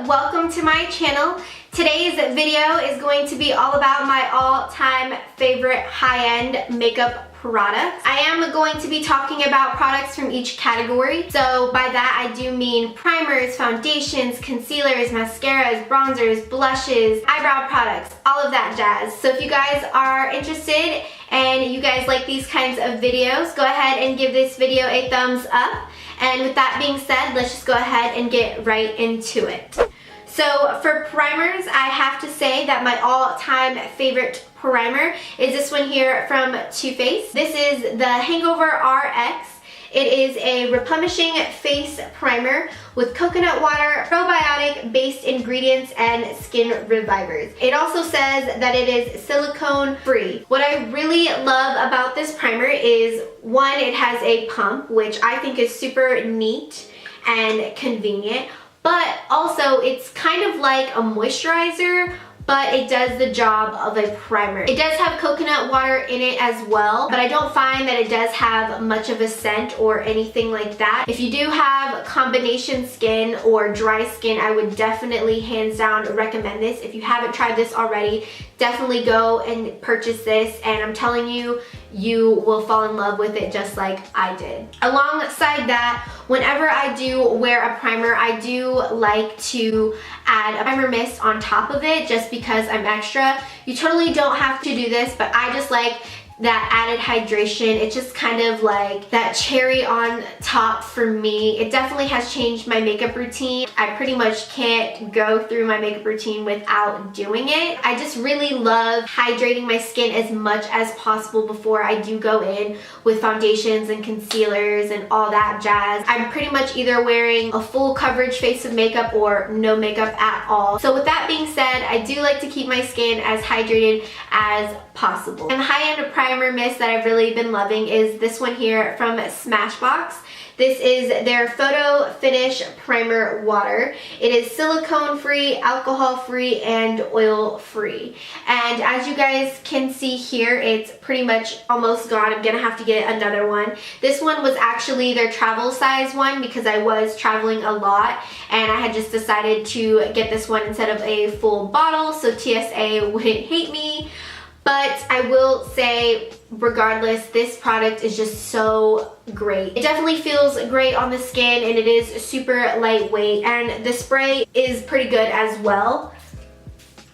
welcome to my channel. Today's video is going to be all about my all-time favorite high-end makeup products. I am going to be talking about products from each category. So by that I do mean primers, foundations, concealers, mascaras, bronzers, blushes, eyebrow products, all of that jazz. So if you guys are interested and you guys like these kinds of videos, go ahead and give this video a thumbs up. And with that being said, let's just go ahead and get right into it. So for primers, I have to say that my all-time favorite primer is this one here from Too Faced. This is the Hangover RX. It is a replenishing face primer with coconut water, probiotic-based ingredients, and skin revivers. It also says that it is silicone-free. What I really love about this primer is, one, it has a pump, which I think is super neat and convenient, but also it's kind of like a moisturizer, but it does the job of a primer. It does have coconut water in it as well, but I don't find that it does have much of a scent or anything like that. If you do have combination skin or dry skin, I would definitely hands down recommend this. If you haven't tried this already, definitely go and purchase this, and I'm telling you, you will fall in love with it just like I did. Alongside that, whenever I do wear a primer, I do like to add a primer mist on top of it just because I'm extra. You totally don't have to do this, but I just like that added hydration. It's just kind of like that cherry on top for me. It definitely has changed my makeup routine. I pretty much can't go through my makeup routine without doing it. I just really love hydrating my skin as much as possible before I do go in with foundations and concealers and all that jazz. I'm pretty much either wearing a full coverage face of makeup or no makeup at all. So with that being said, I do like to keep my skin as hydrated as possible. And the high-end primer mist that I've really been loving is this one here from Smashbox. This is their Photo Finish Primer Water. It is silicone-free, alcohol-free, and oil-free. And as you guys can see here, it's pretty much almost gone. I'm gonna have to get another one. This one was actually their travel size one because I was traveling a lot, and I had just decided to get this one instead of a full bottle so TSA wouldn't hate me. But I will say, regardless, this product is just so great. It definitely feels great on the skin, and it is super lightweight, and the spray is pretty good as well.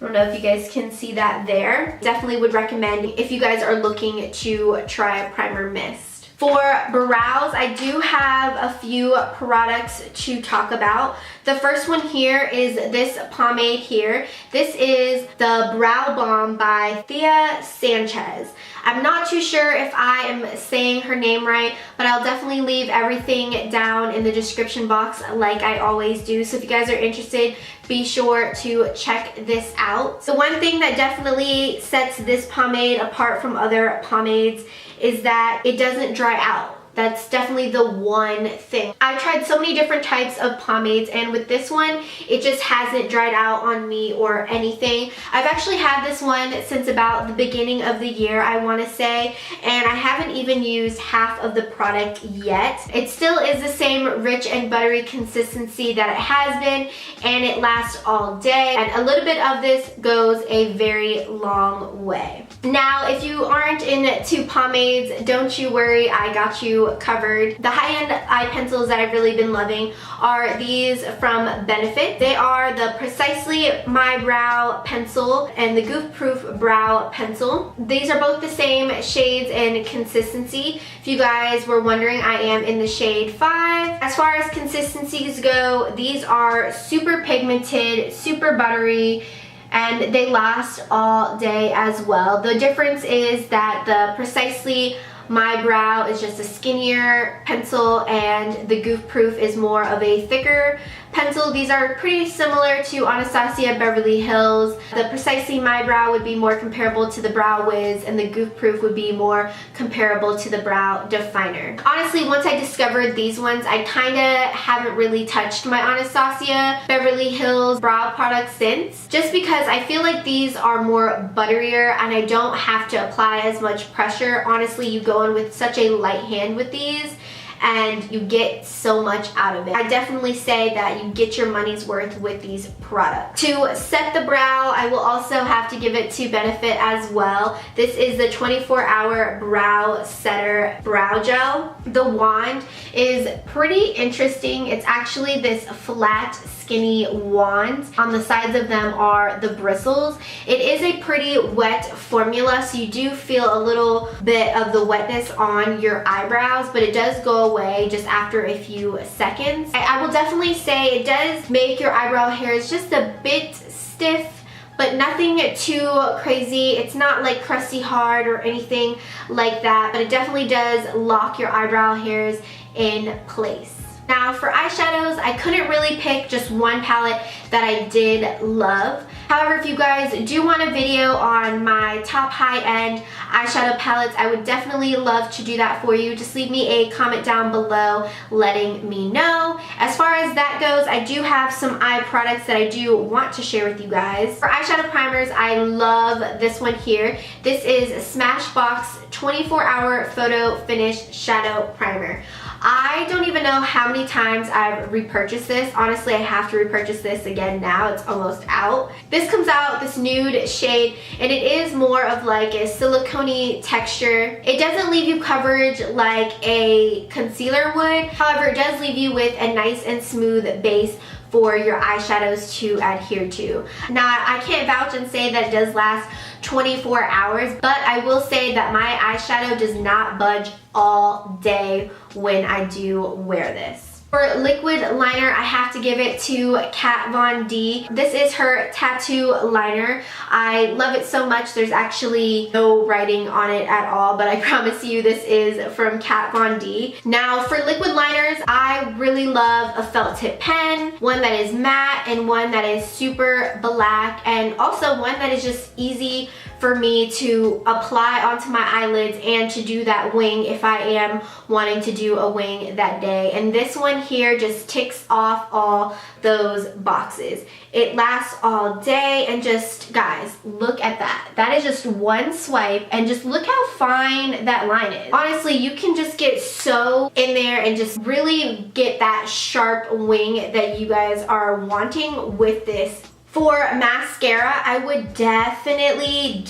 I don't know if you guys can see that there. Definitely would recommend if you guys are looking to try a primer mist. For brows, I do have a few products to talk about. The first one here is this pomade here. This is the Brow Balm by Thea Sanchez. I'm not too sure if I am saying her name right, but I'll definitely leave everything down in the description box like I always do. So if you guys are interested, be sure to check this out. So one thing that definitely sets this pomade apart from other pomades is that it doesn't dry out. That's definitely the one thing. I've tried so many different types of pomades, and with this one, it just hasn't dried out on me or anything. I've actually had this one since about the beginning of the year, I want to say, and I haven't even used half of the product yet. It still is the same rich and buttery consistency that it has been, and it lasts all day, and a little bit of this goes a very long way. Now, if you aren't into pomades, don't you worry, I got you covered. The high-end eye pencils that I've really been loving are these from Benefit. They are the Precisely My Brow Pencil and the Goof Proof Brow Pencil. These are both the same shades and consistency. If you guys were wondering, I am in the shade 5. As far as consistencies go, these are super pigmented, super buttery, and they last all day as well. The difference is that the Precisely My Brow is just a skinnier pencil, and the Goof Proof is more of a thicker pencil. These are pretty similar to Anastasia Beverly Hills. The Precisely My Brow would be more comparable to the Brow Wiz, and the Goof Proof would be more comparable to the Brow Definer. Honestly, once I discovered these ones, I kind of haven't really touched my Anastasia Beverly Hills brow products since, just because I feel like these are more butterier and I don't have to apply as much pressure. Honestly, you go in with such a light hand with these, and you get so much out of it. I definitely say that you get your money's worth with these products. To set the brow, I will also have to give it to Benefit as well. This is the 24-hour Brow Setter Brow Gel. The wand is pretty interesting. It's actually this flat, skinny wand. On the sides of them are the bristles. It is a pretty wet formula, so you do feel a little bit of the wetness on your eyebrows, but it does go away just after a few seconds. I will definitely say it does make your eyebrow hairs just a bit stiff, but nothing too crazy. It's not like crusty hard or anything like that, but it definitely does lock your eyebrow hairs in place. Now for eyeshadows, I couldn't really pick just one palette that I did love. However, if you guys do want a video on my top high-end eyeshadow palettes, I would definitely love to do that for you. Just leave me a comment down below letting me know. As far as that goes, I do have some eye products that I do want to share with you guys. For eyeshadow primers, I love this one here. This is Smashbox 24-hour Photo Finish Shadow Primer. I don't even know how many times I've repurchased this. Honestly, I have to repurchase this again now. It's almost out. This comes out this nude shade, and it is more of like a silicone-y texture. It doesn't leave you coverage like a concealer would. However, it does leave you with a nice and smooth base for your eyeshadows to adhere to. Now, I can't vouch and say that it does last 24 hours, but I will say that my eyeshadow does not budge all day when I do wear this. For liquid liner, I have to give it to Kat Von D. This is her tattoo liner. I love it so much. There's actually no writing on it at all, but I promise you this is from Kat Von D. Now for liquid liners, I really love a felt tip pen, one that is matte and one that is super black, and also one that is just easy for me to apply onto my eyelids and to do that wing if I am wanting to do a wing that day. And this one here just ticks off all those boxes. It lasts all day, and just, guys, look at that. That is just one swipe, and just look how fine that line is. Honestly, you can just get so in there and just really get that sharp wing that you guys are wanting with this. For mascara, I would definitely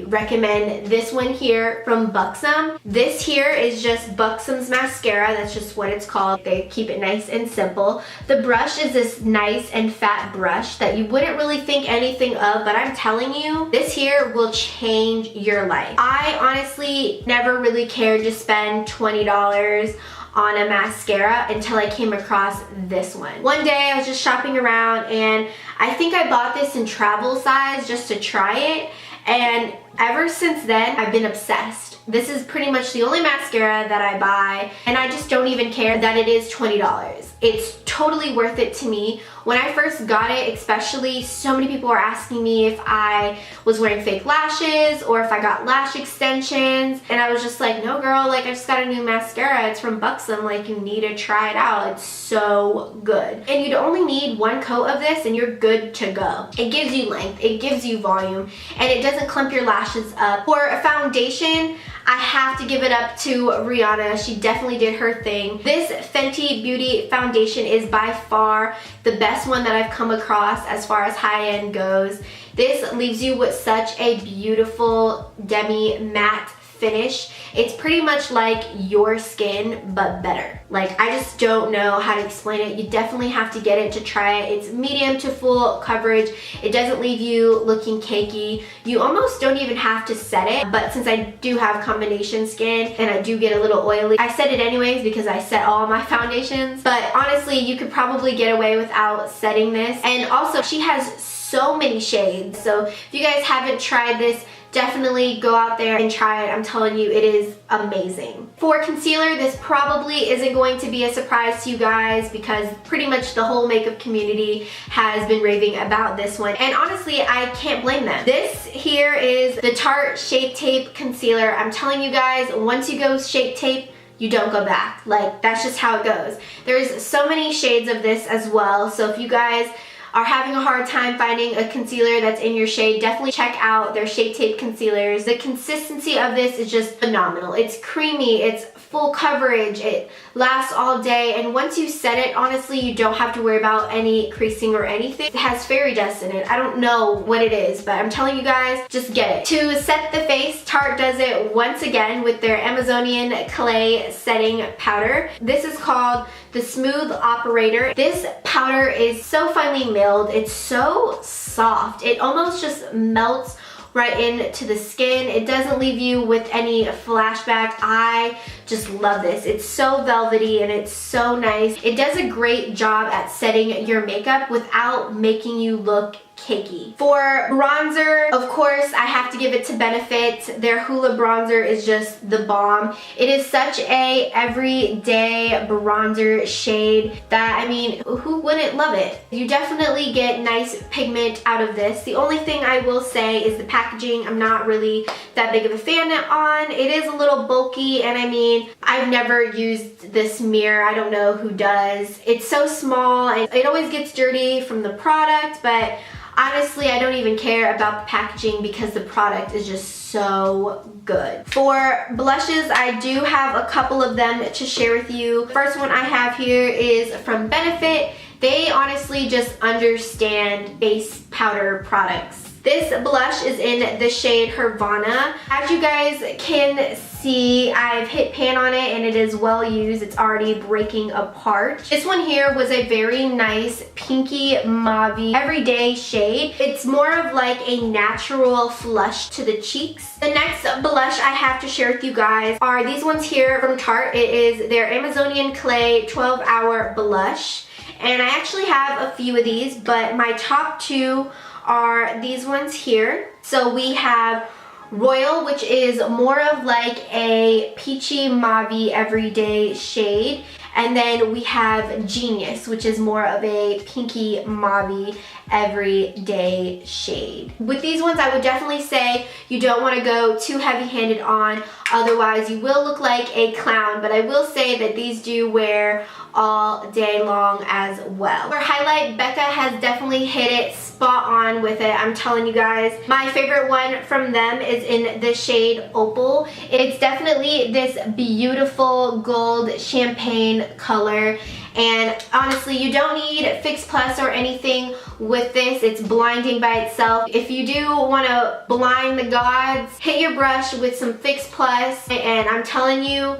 recommend this one here from Buxom. This here is just Buxom's mascara. That's just what it's called. They keep it nice and simple. The brush is this nice and fat brush that you wouldn't really think anything of, but I'm telling you, this here will change your life. I honestly never really cared to spend $20 on a mascara until I came across this one. One day I was just shopping around, and I think I bought this in travel size just to try it, and ever since then I've been obsessed. This is pretty much the only mascara that I buy, and I just don't even care that it is $20. It's totally worth it to me. When I first got it, especially, so many people were asking me if I was wearing fake lashes or if I got lash extensions, and I was just like, no girl, like, I just got a new mascara. It's from Buxom. Like, you need to try it out. It's so good. And you'd only need one coat of this and you're good to go. It gives you length, it gives you volume, and it doesn't clump your lashes up. For a foundation, I have to give it up to Rihanna. She definitely did her thing. This Fenty Beauty foundation is by far the best one that I've come across as far as high-end goes. This leaves you with such a beautiful demi matte finish. It's pretty much like your skin, but better. Like, I just don't know how to explain it. You definitely have to get it to try it. It's medium to full coverage. It doesn't leave you looking cakey. You almost don't even have to set it, but since I do have combination skin and I do get a little oily, I set it anyways because I set all my foundations. But honestly, you could probably get away without setting this. And also, she has so many shades. So if you guys haven't tried this, definitely go out there and try it. I'm telling you, it is amazing. For concealer, this probably isn't going to be a surprise to you guys because pretty much the whole makeup community has been raving about this one. And honestly, I can't blame them. This here is the Tarte Shape Tape Concealer. I'm telling you guys, once you go Shape Tape, you don't go back. Like, that's just how it goes. There's so many shades of this as well. So if you guys are having a hard time finding a concealer that's in your shade, definitely check out their Shape Tape concealers. The consistency of this is just phenomenal. It's creamy, it's full coverage, it lasts all day, and once you set it, honestly, you don't have to worry about any creasing or anything. It has fairy dust in it. I don't know what it is, but I'm telling you guys, just get it. To set the face, Tarte does it once again with their Amazonian Clay Setting Powder. This is called the Smooth Operator. This powder is so finely milled. It's so soft. It almost just melts right into the skin. It doesn't leave you with any flashback. I just love this. It's so velvety and it's so nice. It does a great job at setting your makeup without making you look cakey. For bronzer, of course, I have to give it to Benefit. Their Hoola bronzer is just the bomb. It is such a everyday bronzer shade that, I mean, who wouldn't love it? You definitely get nice pigment out of this. The only thing I will say is the packaging. I'm not really that big of a fan on. It is a little bulky, and I mean, I've never used this mirror. I don't know who does. It's so small and it always gets dirty from the product, but honestly, I don't even care about the packaging because the product is just so good. For blushes, I do have a couple of them to share with you. The first one I have here is from Benefit. They honestly just understand base powder products. This blush is in the shade Hervana. As you guys can see, I've hit pan on it and it is well used. It's already breaking apart. This one here was a very nice pinky mauve everyday shade. It's more of like a natural flush to the cheeks. The next blush I have to share with you guys are these ones here from Tarte. It is their Amazonian Clay 12-Hour Blush. And I actually have a few of these, but my top two are these ones here. So we have Royal, which is more of like a peachy mauve everyday shade. And then we have Genius, which is more of a pinky mauve everyday shade. With these ones, I would definitely say you don't want to go too heavy-handed on, otherwise you will look like a clown, but I will say that these do wear all day long as well. For highlight, Becca has definitely hit it spot on with it. I'm telling you guys, my favorite one from them is in the shade Opal. It's definitely this beautiful gold champagne color, and honestly, you don't need Fix Plus or anything with this. It's blinding by itself. If you do want to blind the gods, hit your brush with some Fix Plus, and I'm telling you,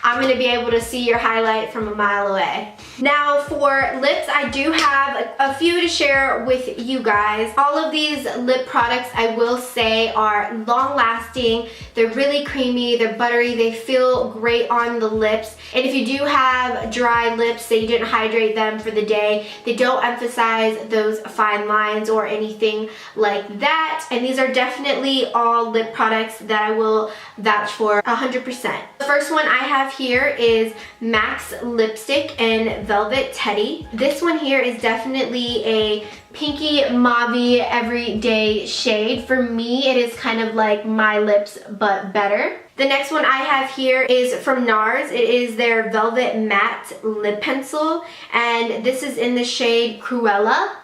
I'm going to be able to see your highlight from a mile away. Now for lips, I do have a few to share with you guys. All of these lip products, I will say, are long lasting. They're really creamy, they're buttery, they feel great on the lips. And if you do have dry lips, say you didn't hydrate them for the day, they don't emphasize those fine lines or anything like that. And these are definitely all lip products that I will vouch for 100%. The first one I have here is MAC's Lipstick in Velvet Teddy. This one here is definitely a pinky mauve everyday shade. For me, it is kind of like my lips but better. The next one I have here is from Nars. It is their Velvet Matte Lip Pencil, and this is in the shade Cruella.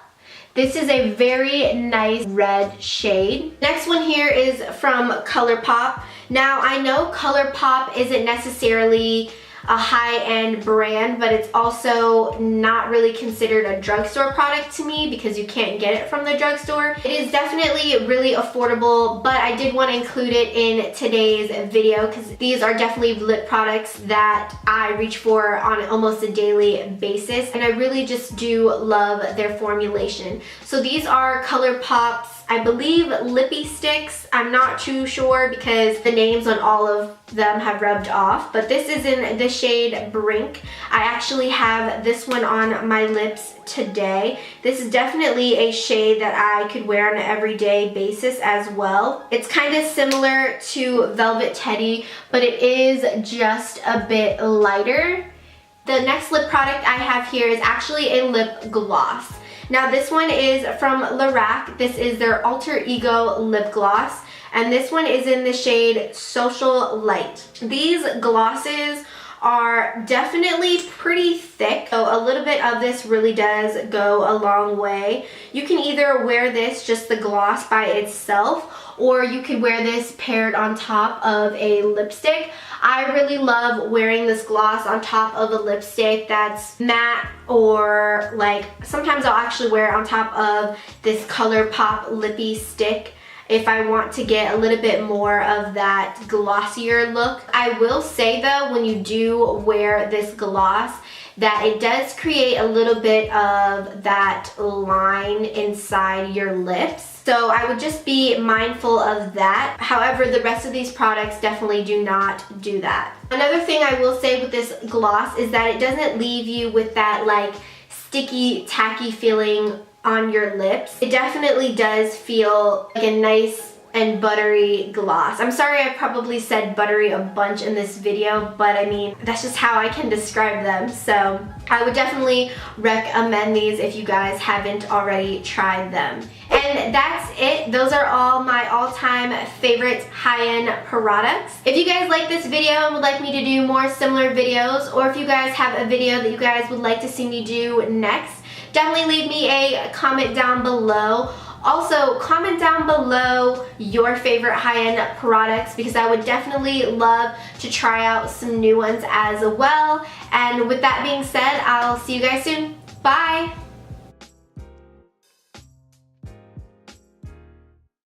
This is a very nice red shade. Next one here is from Colourpop. Now, I know Colourpop isn't necessarily a high-end brand, but it's also not really considered a drugstore product to me because you can't get it from the drugstore. It is definitely really affordable, but I did want to include it in today's video because these are definitely lip products that I reach for on almost a daily basis, and I really just do love their formulation. So these are Colourpop's, I believe, Lippie sticks. I'm not too sure because the names on all of them have rubbed off, but this is in the shade Brink. I actually have this one on my lips today. This is definitely a shade that I could wear on an everyday basis as well. It's kind of similar to Velvet Teddy, but it is just a bit lighter. The next lip product I have here is actually a lip gloss. Now this one is from Lorac. This is their Alter Ego lip gloss, and this one is in the shade Socialite. These glosses are definitely pretty thick. So a little bit of this really does go a long way. You can either wear this just the gloss by itself, or you could wear this paired on top of a lipstick. I really love wearing this gloss on top of a lipstick that's matte, or like sometimes I'll actually wear it on top of this Colourpop Lippie stick if I want to get a little bit more of that glossier look. I will say though, when you do wear this gloss, that it does create a little bit of that line inside your lips. So I would just be mindful of that. However, the rest of these products definitely do not do that. Another thing I will say with this gloss is that it doesn't leave you with that like sticky, tacky feeling on your lips. It definitely does feel like a nice and buttery gloss. I'm sorry I probably said buttery a bunch in this video, but I mean, that's just how I can describe them. So I would definitely recommend these if you guys haven't already tried them. And that's it. Those are all my all-time favorite high-end products. If you guys like this video and would like me to do more similar videos, or if you guys have a video that you guys would like to see me do next, definitely leave me a comment down below. Also, comment down below your favorite high-end products, because I would definitely love to try out some new ones as well. And with that being said, I'll see you guys soon. Bye!